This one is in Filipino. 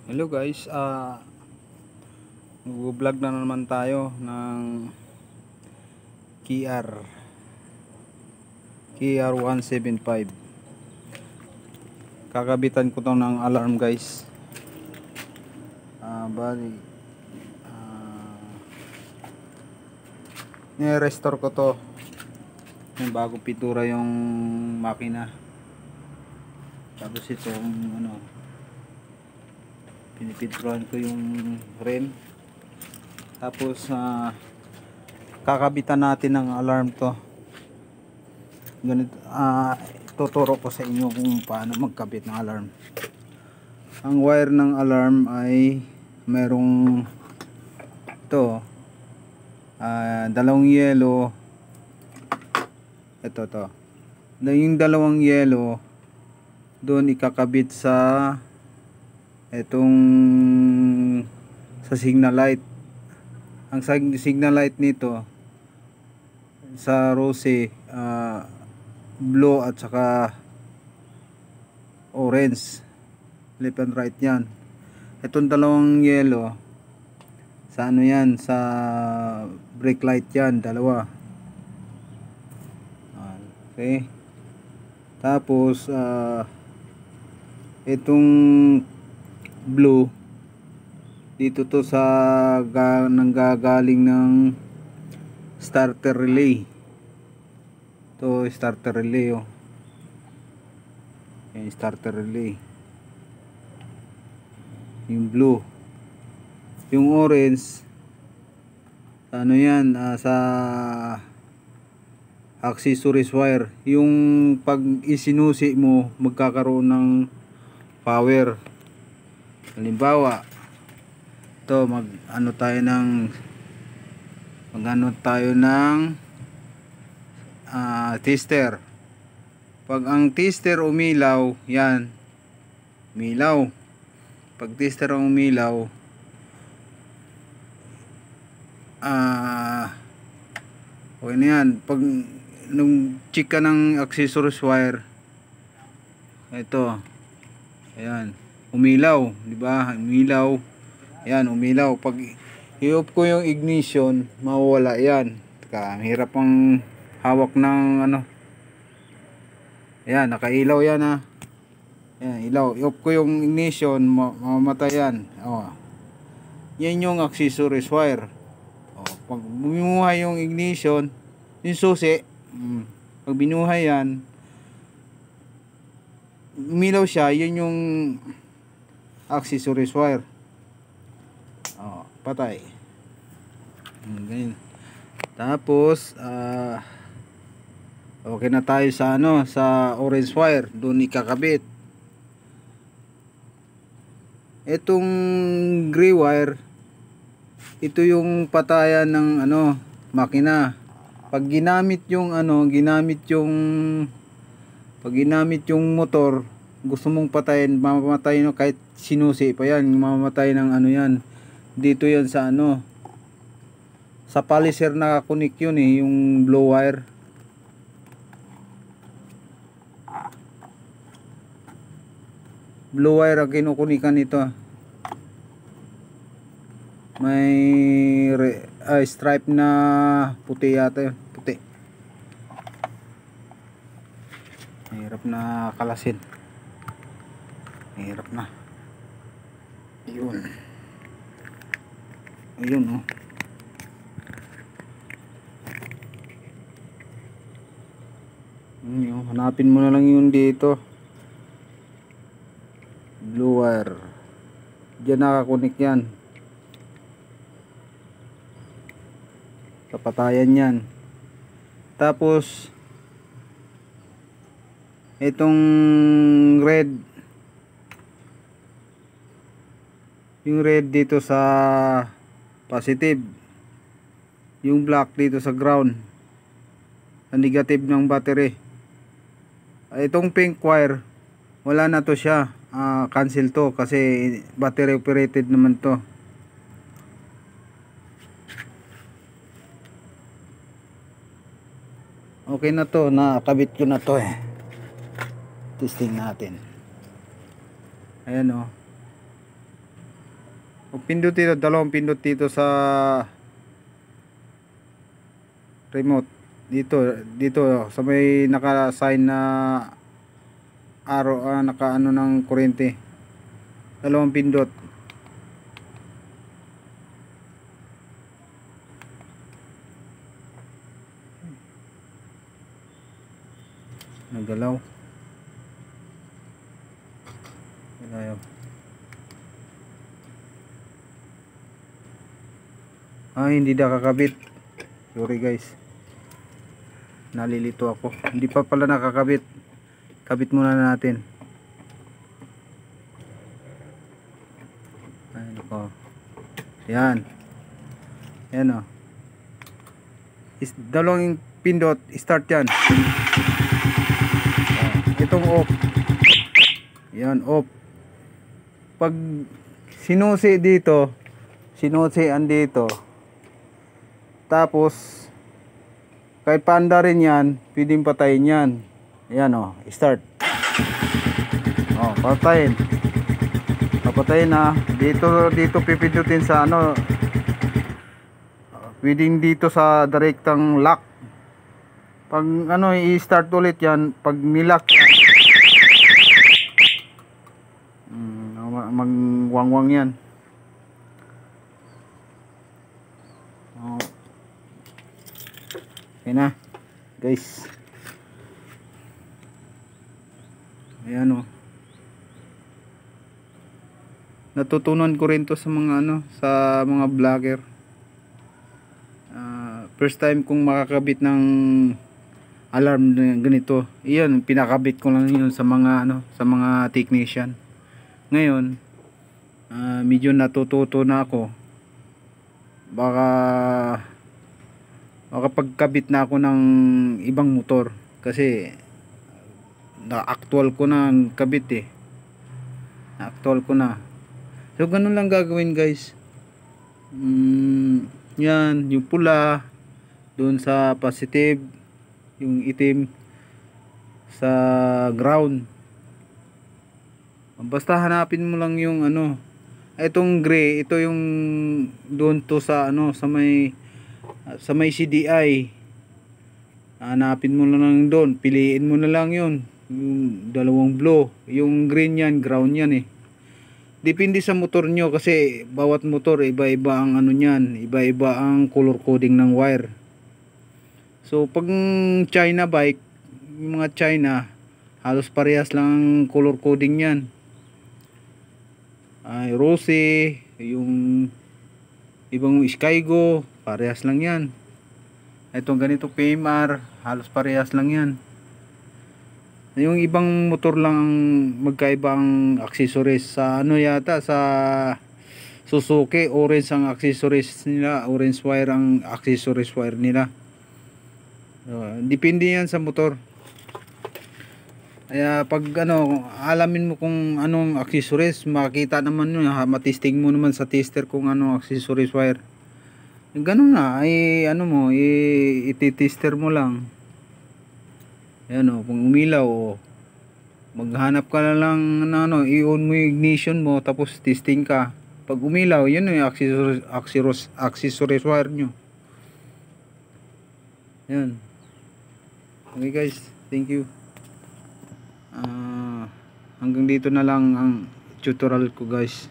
Hello guys, mag-vlog na naman tayo ng KR175. Kakabitan ko to ng alarm guys. Bali ni-restore ko to yung bago pintura yung makina. Tapos ito pinipinturan ko yung rim. Tapos kakabitan natin ng alarm to. Ganito, tuturo ko sa inyo kung paano magkabit ng alarm. Ang wire ng alarm ay merong ito, dalawang yellow. Ito to. Yung dalawang yellow doon ikakabit sa etong sa signal light. Ang signal light nito sa rose, blue at saka orange, left and right yan. Itong dalawang yellow sa ano yan, sa brake light yan, dalawa. Okay, tapos itong blue dito to sa nanggagaling ng starter relay. To starter relay, yung starter relay, yung blue. Yung orange ano yan, sa accessories wire, yung pag isinusi mo magkakaroon ng power. Halimbawa ito, mag ano tayo ng tester. Pag ang tester umilaw, yan, umilaw. Pag tester ang umilaw, okay na yan. Pag nung check ka ng accessories wire, ito, ayan, umilaw, di ba? Umilaw. Ayan, umilaw. Pag i-off ko yung ignition, mawawala yan. Hirap ang hawak ng ano. Ayan, nakailaw yan ha. Ayan, ilaw. I-off ko yung ignition, mamamatay yan. Yan yung accessories wire. Pag bumuhay yung ignition, yung susi, pag binuhay yan, umilaw siya, yun yung accessories wire. Patay. Ganyan. Tapos okay na tayo sa sa orange wire, doon ikakabit. Itong gray wire, ito yung patayan ng makina. Pag ginamit yung motor, gusto mong patayin, mamamatay kahit sinusi pa yan, mamamatay ng yan. Dito yan sa sa polisher nakakunik yun yung blow wire. Blue wire ang kinukunikan nito. May stripe na puti yata yun. Puti. Mahirap na kalasin. Mahirap na. Ayun. Ayun hanapin mo na lang yun dito. Blue wire. Diyan nakakunik yan. Kapatayan yan. Tapos itong red, yung red dito sa positive, yung black dito sa ground, ang negative ng battery. Itong pink wire, wala na to siya, cancel to kasi battery operated naman to. Okay na to, nakabit ko na to testing natin. Ayan pindot dito, dalawang pindot dito sa remote. Dito sa may naka-sign na arrow, naka ano ng kuryente. Dalawang pindot. Nagalaw. Ayaw. Hindi na kakabit. Sorry guys. Nalilito ako. Hindi pa pala nakakabit. Kabit muna natin. Ayun ko. Yan. Yan o. Dalawang pindot. Start yan. Itong off. Yan off. Pag sinusi dito, sinusian dito. Tapos kahit paanda rin yan, pwedeng patayin yan. Ayan o, start. Patayin. Papatayin na. Dito pipindutin sa ano. Pwedeng dito sa direktang lock. Pag ano, i-start ulit yan. Pag nilock, magwangwang yan. Okay na guys. Ayan o. Natutunan ko rin to sa mga ano, sa mga vlogger. First time kong makakabit ng alarm na ganito. Iyan, pinakabit ko lang yun sa mga ano, sa mga technician. Ngayon, medyo natututo na ako. Baka makapagkabit na ako ng ibang motor kasi na-actual ko na ang kabit na-actual ko na. So ganun lang gagawin guys. Yan, yung pula doon sa positive, yung itim sa ground. Basta hanapin mo lang yung ano, itong gray, ito yung doon to sa ano, sa may CDI. Hanapin mo na lang doon, piliin mo na lang yun, yung dalawang blue, yung green yan, ground yan depende sa motor nyo kasi bawat motor iba-iba ang ano nyan, iba-iba ang color coding ng wire. So pag China bike, yung mga China halos parehas lang ang color coding yan. Rosy, yung ibang Skygo, parehas lang yan. Itong ganito PMR, halos parehas lang yan. Yung ibang motor lang magkaiba ang accessories. Sa ano yata, sa Suzuki, orange ang accessories nila, orange wire ang accessories wire nila. Depende yan sa motor. Kaya pag ano, alamin mo kung anong accessories, makita naman yun, matisting mo naman sa tester kung anong accessories wire. Ganun na, ano mo, ititester mo lang. Ayan o, kung umilaw maghanap ka na lang na ano, i-on mo yung ignition mo, tapos testing ka. Pag umilaw, yun yung accessories wire nyo. Ayan. Okay guys, thank you. Hanggang dito na lang ang tutorial ko guys.